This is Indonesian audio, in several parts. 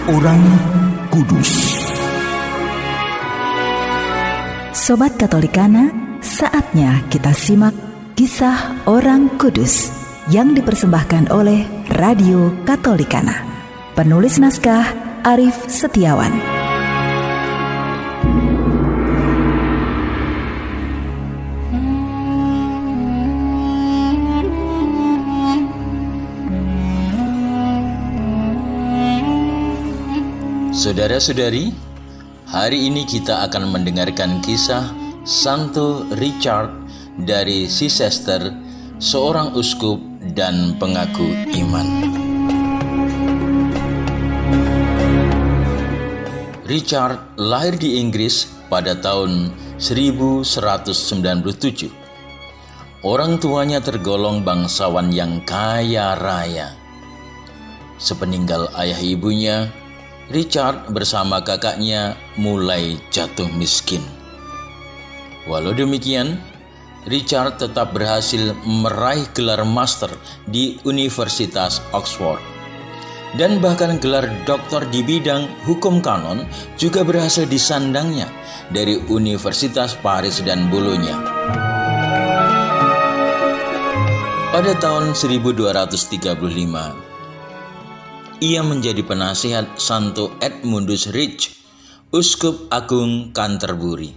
Orang Kudus. Sobat Katolikana, saatnya kita simak kisah orang kudus yang dipersembahkan oleh Radio Katolikana. Penulis naskah Arif Setiawan. Saudara-saudari, hari ini kita akan mendengarkan kisah Santo Richard dari Chichester, seorang uskup dan pengaku iman. Richard lahir di Inggris pada tahun 1197. Orang tuanya tergolong bangsawan yang kaya raya. Sepeninggal ayah ibunya, Richard bersama kakaknya mulai jatuh miskin. Walau demikian, Richard tetap berhasil meraih gelar master di Universitas Oxford. Dan bahkan gelar doktor di bidang hukum kanon juga berhasil disandangnya dari Universitas Paris dan Bologna. Pada tahun 1235, ia menjadi penasihat Santo Edmundus Ridge, uskup agung Canterbury.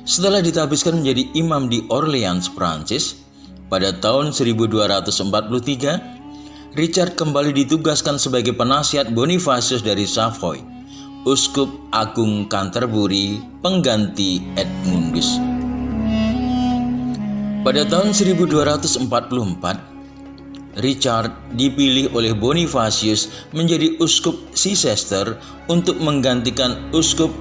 Setelah ditabiskan menjadi imam di Orleans, Prancis, pada tahun 1243, Richard kembali ditugaskan sebagai penasihat Bonifacius dari Savoy, uskup agung Canterbury, pengganti Edmundus. Pada tahun 1244, Richard dipilih oleh Bonifacius menjadi uskup Chichester untuk menggantikan uskup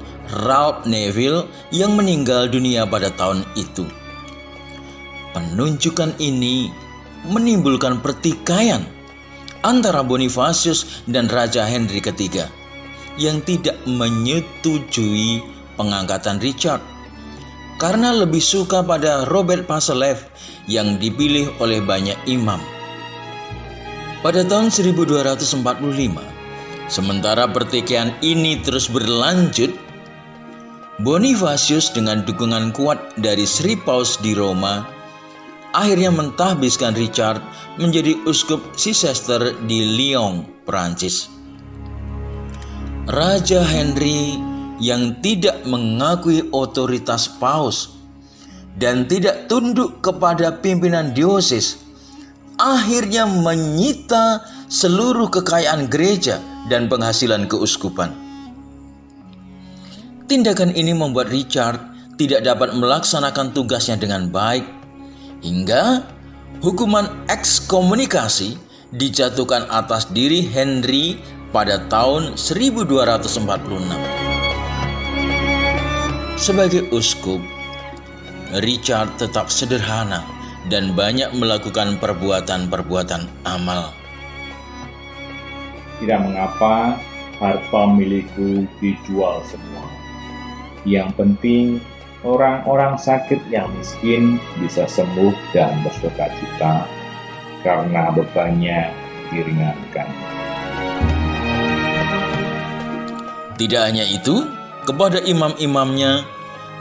Ralph Neville yang meninggal dunia pada tahun itu. Penunjukan ini menimbulkan pertikaian antara Bonifacius dan Raja Henry III yang tidak menyetujui pengangkatan Richard karena lebih suka pada Robert Paslev yang dipilih oleh banyak imam. Pada tahun 1245, sementara pertikaian ini terus berlanjut, Bonifacius dengan dukungan kuat dari Sri Paus di Roma akhirnya mentahbiskan Richard menjadi uskup Chichester di Lyon, Prancis. Raja Henry yang tidak mengakui otoritas Paus dan tidak tunduk kepada pimpinan diosis akhirnya menyita seluruh kekayaan gereja dan penghasilan keuskupan. Tindakan ini membuat Richard tidak dapat melaksanakan tugasnya dengan baik, hingga hukuman ekskomunikasi dijatuhkan atas diri Henry pada tahun 1246. Sebagai uskup, Richard tetap sederhana dan banyak melakukan perbuatan-perbuatan amal. Tidak mengapa harta milikku dijual semua. Yang penting orang-orang sakit yang miskin bisa sembuh dan bersukacita karena bebannya diringankan. Tidak hanya itu, kepada imam-imamnya,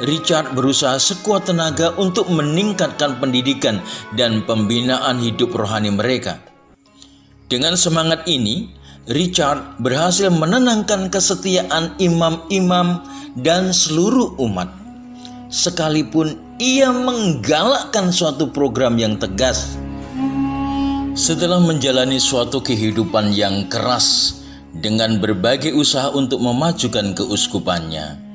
Richard berusaha sekuat tenaga untuk meningkatkan pendidikan dan pembinaan hidup rohani mereka. Dengan semangat ini, Richard berhasil menenangkan kesetiaan imam-imam dan seluruh umat. Sekalipun ia menggalakkan suatu program yang tegas. Setelah menjalani suatu kehidupan yang keras dengan berbagai usaha untuk memajukan keuskupannya,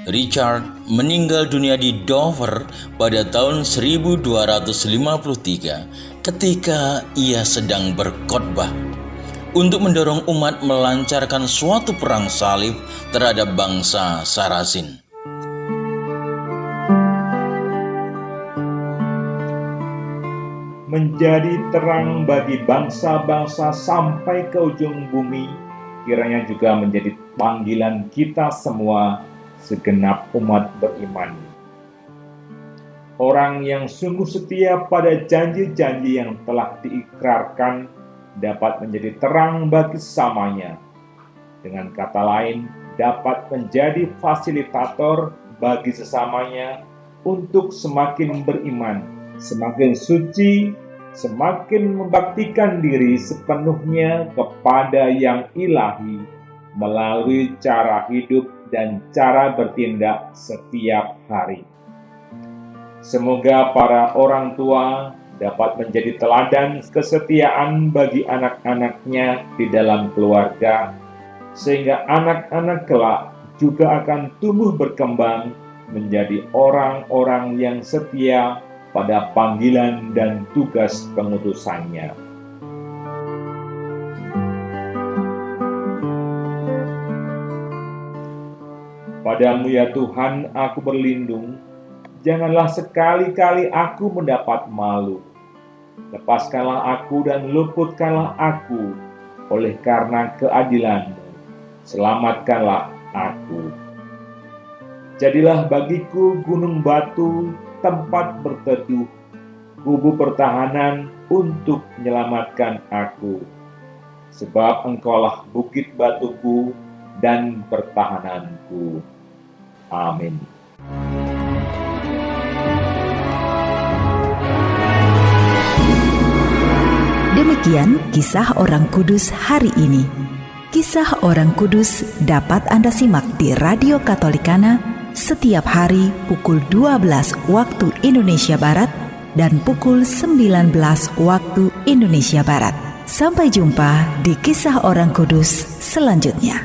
Richard meninggal dunia di Dover pada tahun 1253 ketika ia sedang berkhotbah untuk mendorong umat melancarkan suatu perang salib terhadap bangsa Saracen. Menjadi terang bagi bangsa-bangsa sampai ke ujung bumi, kiranya juga menjadi panggilan kita semua segenap umat beriman. Orang yang sungguh setia pada janji-janji yang telah diikrarkan dapat menjadi terang bagi sesamanya Dengan kata lain, dapat menjadi fasilitator bagi sesamanya untuk semakin beriman, semakin suci, semakin membaktikan diri sepenuhnya kepada yang ilahi melalui cara hidup dan cara bertindak setiap hari. Semoga para orang tua dapat menjadi teladan kesetiaan bagi anak-anaknya di dalam keluarga, sehingga anak-anak kelak juga akan tumbuh berkembang menjadi orang-orang yang setia pada panggilan dan tugas pengutusannya. Padamu ya Tuhan, aku berlindung. Janganlah sekali-kali aku mendapat malu. Lepaskanlah aku dan luputkanlah aku oleh karena keadilan-Mu. Selamatkanlah aku. Jadilah bagiku gunung batu, tempat berteduh, kubu pertahanan untuk menyelamatkan aku. Sebab Engkaulah bukit batuku dan pertahananku. Amin. Demikian kisah orang kudus hari ini. Kisah orang kudus dapat Anda simak di Radio Katolikana setiap hari pukul 12 waktu Indonesia Barat dan pukul 19 waktu Indonesia Barat. Sampai jumpa di kisah orang kudus selanjutnya.